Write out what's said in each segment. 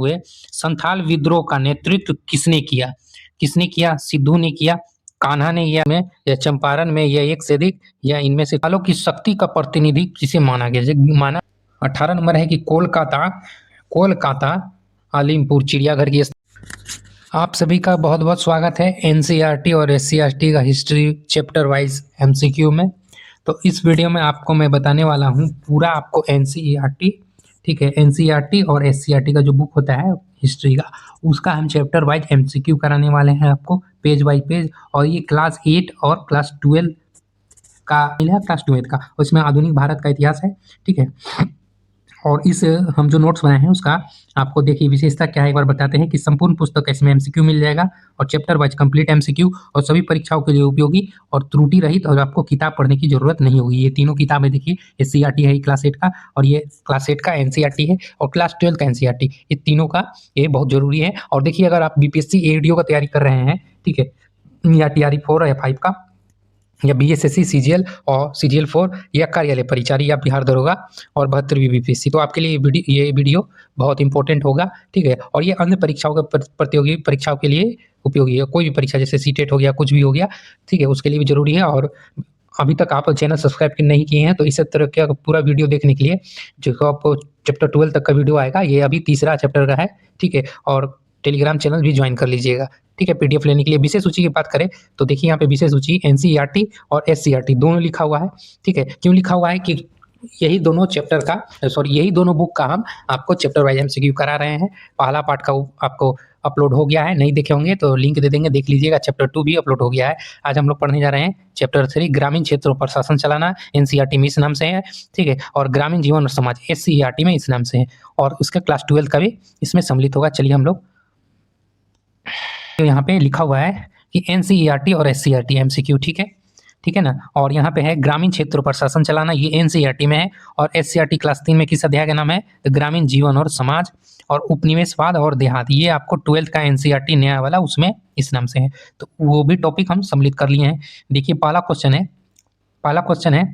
हुए संथाल विद्रोह का नेतृत्व किसने किया? किसने किया? सिद्धू ने किया, कान्हा ने किया में, या चंपारण में, या एक से अधिक, या इनमें से कालों की शक्ति का प्रतिनिधि किसे माना गया? माना 18 नंबर है कि कोलकाता कोलकाता आलिमपुर चिड़ियाघर की। आप सभी का बहुत बहुत स्वागत है एनसीईआरटी और एससीईआरटी का हिस्ट्री चैप्टर वाइज एमसीक्यू में। तो इस वीडियो में आपको मैं बताने वाला हूँ पूरा आपको एनसीईआरटी, ठीक है, एनसीईआरटी और एससीईआरटी का जो बुक होता है हिस्ट्री का, उसका हम चैप्टर वाइज एमसीक्यू कराने वाले हैं आपको पेज बाई पेज। और ये क्लास 8 और क्लास 12 का क्लास 12 का, उसमें आधुनिक भारत का इतिहास है, ठीक है। और इस हम जो नोट्स बनाए हैं उसका आपको देखिए विशेषता क्या है, एक बार बताते हैं कि संपूर्ण पुस्तक इसमें एमसीक्यू मिल जाएगा और चैप्टर वाइज कंप्लीट एमसीक्यू और सभी परीक्षाओं के लिए उपयोगी और त्रुटि रहित, और आपको किताब पढ़ने की जरूरत नहीं होगी। ये तीनों किताबें देखिए, एससीईआरटी है क्लास 8 का, और ये क्लास 8 का एनसीईआरटी है, और क्लास 12 का एनसीईआरटी, ये तीनों का ये बहुत जरूरी है। और देखिए अगर आप बीपीएससी एडीओ का तैयारी कर रहे हैं, ठीक है, या टीआरई 4 या 5 का, या बीएसएससी सीजीएल और सीजीएल 4, या कार्यालय परिचारी, या बिहार दरोगा और 72वीं बीपीएससी, तो आपके लिए ये वीडियो बहुत इंपॉर्टेंट होगा, ठीक है। और ये अन्य परीक्षाओं के प्रतियोगी परीक्षाओं के लिए उपयोगी है, कोई भी परीक्षा जैसे सीटेट हो गया, कुछ भी हो गया, ठीक है, उसके लिए भी जरूरी है। और अभी तक आप चैनल सब्सक्राइब नहीं किए हैं तो इस तरह का पूरा वीडियो देखने के लिए जो आपको चैप्टर 12 तक का वीडियो आएगा, ये अभी तीसरा चैप्टर का है, ठीक है। और टेलीग्राम चैनल भी ज्वाइन कर लीजिएगा, ठीक है, पीडीएफ लेने के लिए। विशेष सूची की बात करें तो देखिए यहाँ पे विशेष सूची एनसीईआरटी और एससीईआरटी दोनों लिखा हुआ है, ठीक है। क्यों लिखा हुआ है कि यही दोनों चैप्टर का यही दोनों बुक का हम आपको चैप्टर वाइज एमसीक्यू करा रहे हैं। पहला पार्ट का आपको अपलोड हो गया है, नहीं देखे होंगे तो लिंक दे देंगे, देख लीजिएगा। चैप्टर 2 भी अपलोड हो गया है। आज हम लोग पढ़ने जा रहे हैं चैप्टर 3 ग्रामीण क्षेत्रों पर शासन चलाना, एनसीईआरटी में इस नाम से है, ठीक है, और ग्रामीण जीवन और समाज एससीईआरटी में इस नाम से है, और उसका क्लास 12 का भी इसमें सम्मिलित होगा। चलिए हम लोग, तो यहाँ पे लिखा हुआ है कि एनसीईआरटी और एससीईआरटी एमसीक्यू, ठीक है ना। और यहाँ पे है ग्रामीण क्षेत्रों पर शासन चलाना, ये एनसीईआरटी में है, और एससीईआरटी क्लास 3 में किस अध्याय का नाम है? ग्रामीण जीवन और समाज और उपनिवेशवाद और देहात, ये आपको 12th का एनसीईआरटी नया वाला उसमें इस नाम से है, तो वो भी टॉपिक हम सम्मिलित कर लिए हैं। देखिए पहला क्वेश्चन है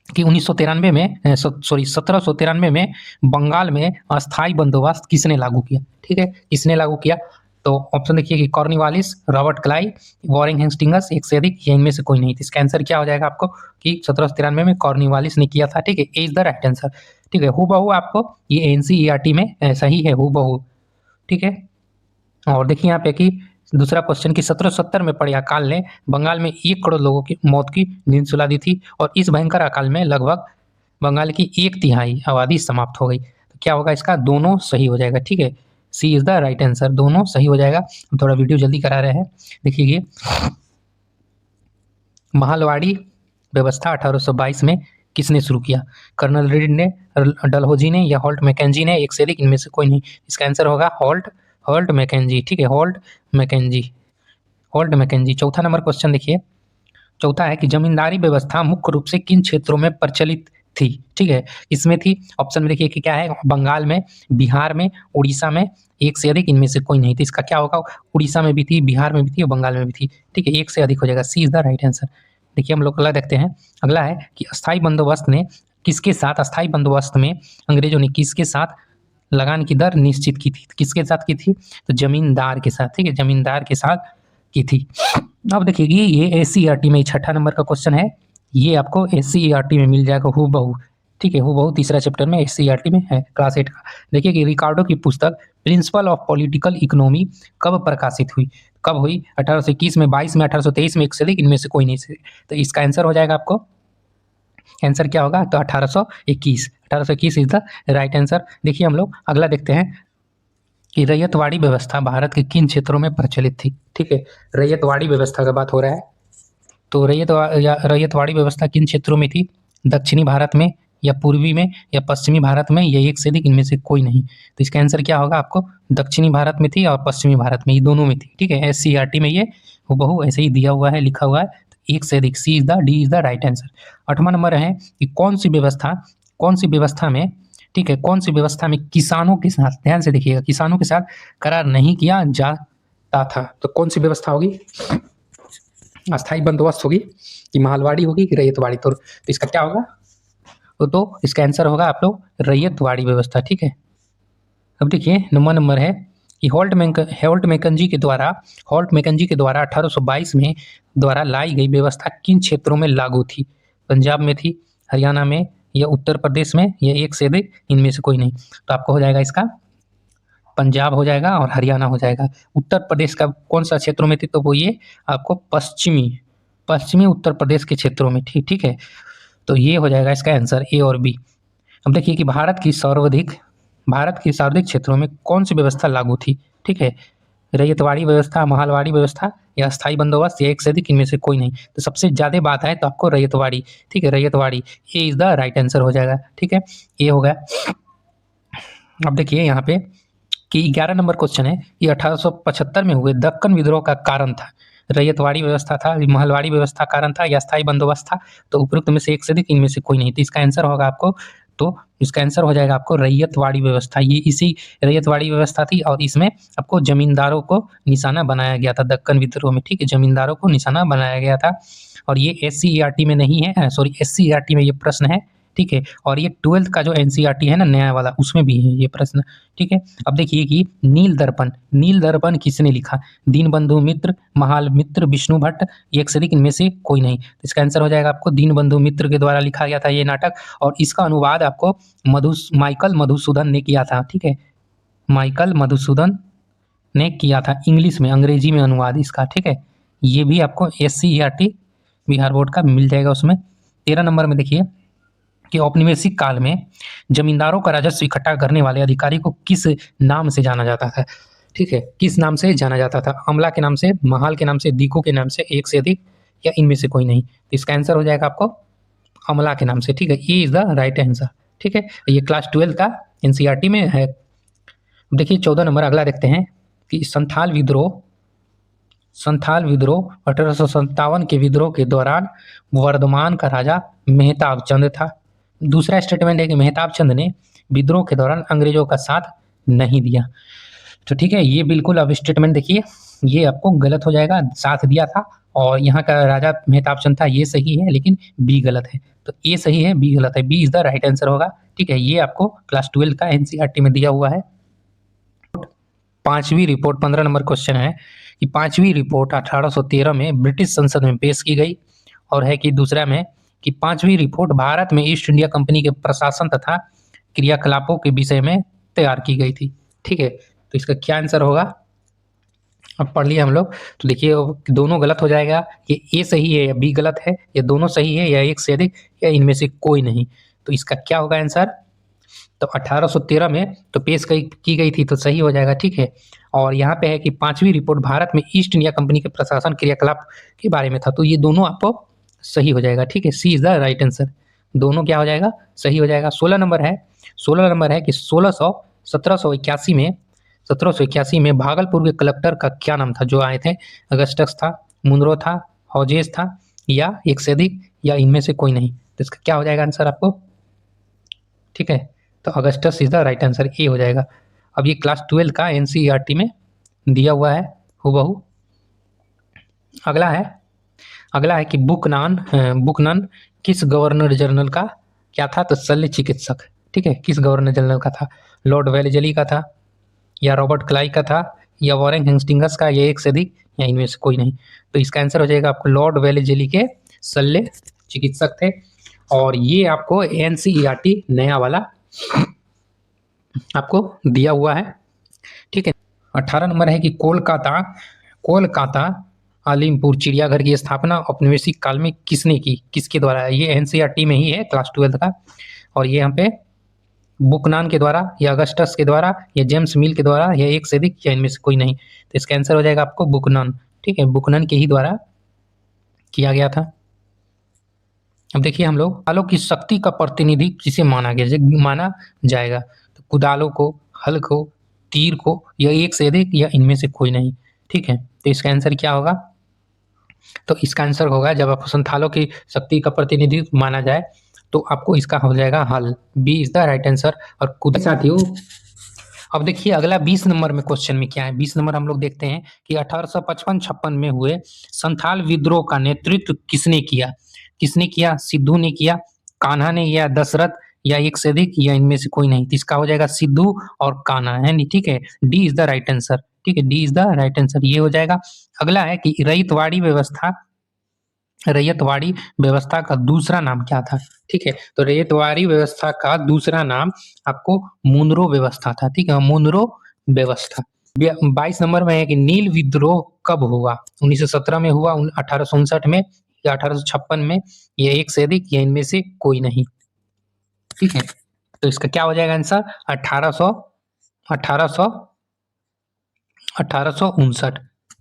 कि 1793 में बंगाल में अस्थाई बंदोबस्त किसने लागू किया? ठीक है, किसने लागू किया? तो ऑप्शन देखिए कि Cornwallis, Robert Clive, Warren Hastings, एक से अधिक, या इनमें से कोई नहीं। तो इसका आंसर क्या हो जाएगा आपको कि 1793 में कॉर्नवालिस ने किया था, ठीक है, इज द राइट आंसर, ठीक है। हूबहू आपको ये एनसीईआरटी में ऐसा ही है, हूबहू, ठीक है। और देखिए यहाँ पे कि दूसरा क्वेश्चन कि 1770 में पड़े अकाल ने बंगाल में 1 करोड़ लोगों की मौत की नींद सुला दी थी, और इस भयंकर अकाल में लगभग बंगाल की 1/3 आबादी समाप्त हो गई। तो क्या होगा इसका? दोनों सही हो जाएगा, ठीक है, सी इज द राइट आंसर, दोनों सही हो जाएगा। हम थोड़ा वीडियो जल्दी करा रहे हैं, देखिए ये महालवाड़ी व्यवस्था 1822 में किसने शुरू किया? कर्नल रीड ने, डलहौजी ने, या हॉल्ट मैकेंजी ने, एक से अधिक, इनमें से कोई नहीं। इसका आंसर होगा हॉल्ट मैकेंजी, ठीक है, हॉल्ट मैकेंजी। चौथा नंबर क्वेश्चन देखिए, चौथा है कि जमींदारी व्यवस्था मुख्य रूप से किन क्षेत्रों में प्रचलित थी? ठीक है, इसमें थी, ऑप्शन में देखिए कि क्या है, बंगाल में, बिहार में, उड़ीसा में, एक से अधिक, इनमें से कोई नहीं। तो इसका क्या होगा? उड़ीसा में भी थी, बिहार में भी थी और बंगाल में भी थी, ठीक है, एक से अधिक हो जाएगा, सी इज द राइट आंसर। देखिए हम लोग अगला देखते हैं। अगला है कि अस्थाई बंदोबस्त में अंग्रेजों ने किसके साथ लगान की दर निश्चित की थी? किसके साथ की थी? तो जमींदार के साथ, ठीक है, जमींदार के साथ की थी। अब देखिए ये एससीईआरटी में 6ठा नंबर का क्वेश्चन है, ये आपको एससीईआरटी में मिल जाएगा हूबहू, ठीक है, हूबहू तीसरा चैप्टर में एससीईआरटी में है, क्लास 8 का। देखिए कि रिकार्डो की पुस्तक प्रिंसिपल ऑफ पॉलिटिकल इकोनॉमी कब प्रकाशित हुई? कब हुई? 1821 में, 22 में, 1823 में, एक से अधिक, इनमें से कोई नहीं से। तो इसका आंसर हो जाएगा आपको, आंसर क्या होगा? तो 1821 इज द राइट आंसर। देखिए हम लोग अगला देखते हैं कि रैयतवाड़ी व्यवस्था भारत के किन क्षेत्रों में प्रचलित थी? ठीक है, रैयतवाड़ी व्यवस्था का बात हो रहा है, तो रैयतवाड़ी व्यवस्था किन क्षेत्रों में थी? दक्षिणी भारत में, या पूर्वी में, या पश्चिमी भारत में, या एक से अधिक, इनमें से कोई नहीं। तो इसका आंसर क्या होगा आपको? दक्षिणी भारत में थी और पश्चिमी भारत में, ये दोनों में थी, ठीक है। एससीईआरटी में ये हूबहू ऐसे ही दिया हुआ है, लिखा हुआ है, तो एक से अधिक, C is the D is the right answer. 8वां नंबर है कि कौन सी व्यवस्था में, ठीक है, कौन सी व्यवस्था में किसानों के साथ, ध्यान से देखिएगा, किसानों के साथ करार नहीं किया जाता था? तो कौन सी व्यवस्था होगी? अस्थाई बंदोबस्त होगी कि महालवाड़ी होगी कि रैयतवाड़ी? तो इसका क्या होगा? तो इसका आंसर होगा आप लोग रैयतवाड़ी व्यवस्था, ठीक है। अब देखिए नंबर है कि होल्ट मैकेंजी के द्वारा 1822 में द्वारा लाई गई व्यवस्था किन क्षेत्रों में लागू थी? पंजाब में थी, हरियाणा में या उत्तर प्रदेश में या एक से अधिक इनमें से कोई नहीं। तो आपको हो जाएगा इसका पंजाब हो जाएगा और हरियाणा हो जाएगा। उत्तर प्रदेश का कौन सा क्षेत्रों में थी? तो वो ये आपको पश्चिमी उत्तर प्रदेश के क्षेत्रों में थी। ठीक है, तो ये हो जाएगा इसका आंसर ए और बी। अब देखिए कि भारत की सर्वाधिक क्षेत्रों में कौन सी व्यवस्था लागू थी? ठीक है, रैयतवाड़ी व्यवस्था, महलवाड़ी व्यवस्था या स्थायी बंदोबस्त या एक से अधिक इनमें से कोई नहीं। तो सबसे ज्यादा बात है तो आपको रैयतवाड़ी, ठीक है, रैयतवाड़ी, ए इज द राइट आंसर हो जाएगा। ठीक है, ये हो गया। अब देखिए यहाँ पे कि 11 नंबर क्वेश्चन है कि 1875 में हुए दक्कन विद्रोह का कारण था, रैयतवाड़ी व्यवस्था था, महलवाड़ी व्यवस्था कारण था या स्थायी बंदोबस्त था? तो उपरोक्त में से एक से अधिक इनमें से कोई नहीं। तो इसका आंसर होगा आपको, तो इसका आंसर हो जाएगा आपको रैयतवाड़ी व्यवस्था। ये इसी रैयतवाड़ी व्यवस्था थी और इसमें आपको जमींदारों को निशाना बनाया गया था दक्कन विद्रोह में। ठीक है, जमींदारों को निशाना बनाया गया था और ये SCERT में नहीं है, सॉरी SCERT में ये प्रश्न है। ठीक है, और ये 12th का जो NCERT है ना नया वाला, उसमें भी है ये प्रश्न। ठीक है, अब देखिए कि नील दर्पण किसने लिखा? दीनबंधु मित्र, महाल मित्र, विष्णु भट्ट, एक से अधिक इनमें से कोई नहीं। तो इसका आंसर हो जाएगा आपको दीनबंधु मित्र के द्वारा लिखा गया था ये नाटक, और इसका अनुवाद आपको माइकल मधुसूदन ने किया था। ठीक है, माइकल मधुसूदन ने किया था इंग्लिश में, अंग्रेजी में अनुवाद इसका। ठीक है, ये भी आपको SCERT बिहार बोर्ड का मिल जाएगा उसमें। 13 नंबर में देखिए कि औपनिवेशिक काल में जमींदारों का राजस्व इकट्ठा करने वाले अधिकारी को किस नाम से जाना जाता था? ठीक है, किस नाम से जाना जाता था? अमला के नाम से, महाल के नाम से, दीको के नाम से, एक से अधिक या इनमें से कोई नहीं। तो इसका आंसर हो जाएगा आपको अमला के नाम से। ठीक है, ये इज द राइट आंसर। ठीक है, ये क्लास 12 का NCERT में है। देखिए 14 नंबर अगला देखते हैं कि संथाल विद्रोह 1857 के विद्रोह के दौरान वर्धमान का राजा मेहताब चंद था। दूसरा स्टेटमेंट है कि मेहताब चंद ने विद्रोह के दौरान अंग्रेजों का साथ नहीं दिया। तो ठीक है, ये बिल्कुल अब स्टेटमेंट देखिए, ये आपको गलत हो जाएगा, साथ दिया था और यहाँ का राजा मेहताब चंद था, ये सही है लेकिन बी गलत है। तो ए सही है, बी गलत है, B is the right answer होगा। ठीक है, ये आपको क्लास 12 का NCERT में दिया हुआ है। पांचवी रिपोर्ट 15 नंबर क्वेश्चन है कि पांचवी रिपोर्ट 1813 में ब्रिटिश संसद में पेश की गई, और है कि दूसरा में कि पांचवी रिपोर्ट भारत में ईस्ट इंडिया कंपनी के प्रशासन तथा क्रियाकलापों के विषय में तैयार की गई थी। ठीक है, तो इसका क्या आंसर होगा? अब पढ़ लिया हम लोग, तो देखिए दोनों गलत हो जाएगा, ये ए सही है या बी गलत है, या दोनों सही है या एक से अधिक या इनमें से कोई नहीं। तो इसका क्या होगा आंसर? तो 1813 में तो पेश की गई थी तो सही हो जाएगा। ठीक है, और यहाँ पे है कि पांचवी रिपोर्ट भारत में ईस्ट इंडिया कंपनी के प्रशासन क्रियाकलाप के बारे में था, तो ये दोनों आपको सही हो जाएगा। ठीक है, सी इज द राइट आंसर, दोनों क्या हो जाएगा? सही हो जाएगा। 16 नंबर है कि 1781 में भागलपुर के कलेक्टर का क्या नाम था जो आए थे? अगस्टस था, मुनरो था, हॉजेस था या एक से अधिक या इनमें से कोई नहीं। तो इसका क्या हो जाएगा आंसर आपको? ठीक है, तो Augustus is the right answer, A हो जाएगा। अब ये क्लास 12 का NCERT में दिया हुआ है हूबहू। अगला है कि बुकनन किस गवर्नर जनरल का क्या था? तो शल्य चिकित्सक। ठीक है, किस गवर्नर जनरल का था? लॉर्ड वेलेजली का था या रॉबर्ट क्लाइव का था या वॉरेन हेस्टिंग्स का, या एक से अधिक या इनमें से कोई नहीं। तो इसका आंसर हो जाएगा आपको लॉर्ड वेलेजली के शल्य चिकित्सक थे, और ये आपको NCERT नया वाला आपको दिया हुआ है। ठीक है, 18 नंबर है कि कोलकाता आलिमपुर चिड़ियाघर की स्थापना औपनिवेशिक काल में किसने की? किसके द्वारा? ये NCERT में ही है क्लास 12 का, और ये यहाँ पे बुकनान के द्वारा या अगस्टस के द्वारा या जेम्स मिल के द्वारा या एक से अधिक या इनमें से कोई नहीं। तो इसका आंसर हो जाएगा आपको बुकनन। ठीक है, बुकनन के ही द्वारा किया गया था। अब देखिए हम लोग कुदालों की शक्ति का प्रतिनिधि जिसे माना जाएगा, तो कुदालों को, हल को, तीर को या एक से अधिक या इनमें से कोई नहीं। ठीक है, तो इसका आंसर क्या होगा? तो इसका आंसर होगा जब आप संथालों की शक्ति का प्रतिनिधित्व माना जाए तो आपको इसका हो जाएगा हल, B is the right answer. और कुदाल साथियों, अब देखिए अगला 20 नंबर में क्वेश्चन में क्या है। 20 नंबर हम लोग देखते हैं कि 1855-56 में हुए संथाल विद्रोह का नेतृत्व किसने किया? सिद्धू ने किया, कान्हा ने या दशरथ या एक से अधिक या इनमें से कोई नहीं, तो इसका हो जाएगा सिद्धू और कान्हा, है नहीं, ठीक है। D is the right answer, ठीक है, D is the right answer, ये हो जाएगा। अगला है कि रैयतवाड़ी व्यवस्था का दूसरा नाम क्या था, ठीक है। तो रैयतवाड़ी व्यवस्था का दूसरा नाम आपको मुनरो व्यवस्था था, ठीक है, मुनरो व्यवस्था। 22 नंबर में है कि नील विद्रोह कब हुआ, 1917 में हुआ, 1859 में या 1856 में, या एक से अधिक या इनमें से कोई नहीं, ठीक है। तो इसका क्या हो जाएगा आंसर, 1859,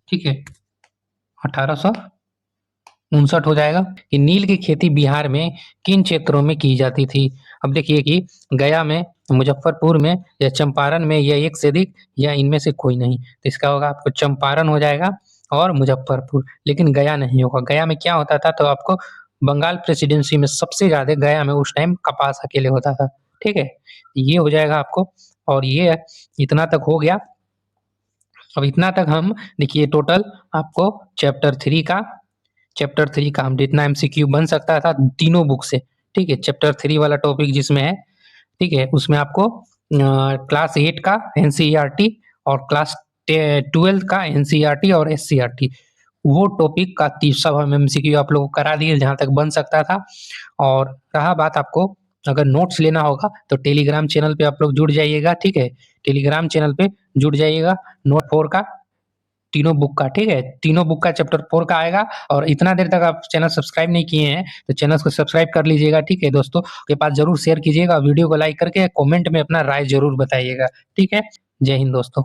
ठीक है, 1859 हो जाएगा। कि नील की खेती बिहार में किन क्षेत्रों में की जाती थी। अब देखिए कि गया में, मुजफ्फरपुर में या चंपारण में, या एक से अधिक या इनमें से कोई नहीं, तो इसका होगा आपको चंपारण हो जाएगा और मुजफ्फरपुर, लेकिन गया नहीं होगा। गया में क्या होता था, तो आपको बंगाल प्रेसिडेंसी में सबसे ज्यादा गया में उस टाइम कपास अकेले होता था, ठीक है, ये हो जाएगा आपको। और ये इतना तक हो गया। अब इतना तक हम देखिए टोटल आपको चैप्टर 3 का हम जितना एमसीक्यू बन सकता था तीनों बुक से, ठीक है। चैप्टर 3 वाला टॉपिक जिसमें है, ठीक है, उसमें आपको क्लास 8 का एनसीईआरटी और क्लास 12 का एनसीईआरटी और एससीईआरटी, वो टॉपिक का सब हम एमसीक्यू आप लोगों को करा दिए जहाँ तक बन सकता था। और रहा बात आपको अगर नोट्स लेना होगा तो टेलीग्राम चैनल पे आप लोग जुड़ जाइएगा, ठीक है, टेलीग्राम चैनल पे जुड़ जाइएगा। नोट 4 का तीनों बुक का, ठीक है, तीनों बुक का चैप्टर 4 का आएगा। और इतना देर तक आप चैनल सब्सक्राइब नहीं किए हैं तो चैनल को सब्सक्राइब कर लीजिएगा, ठीक है। दोस्तों के पास जरूर शेयर कीजिएगा, वीडियो को लाइक करके कमेंट में अपना राय जरूर बताइएगा, ठीक है। जय हिंद दोस्तों।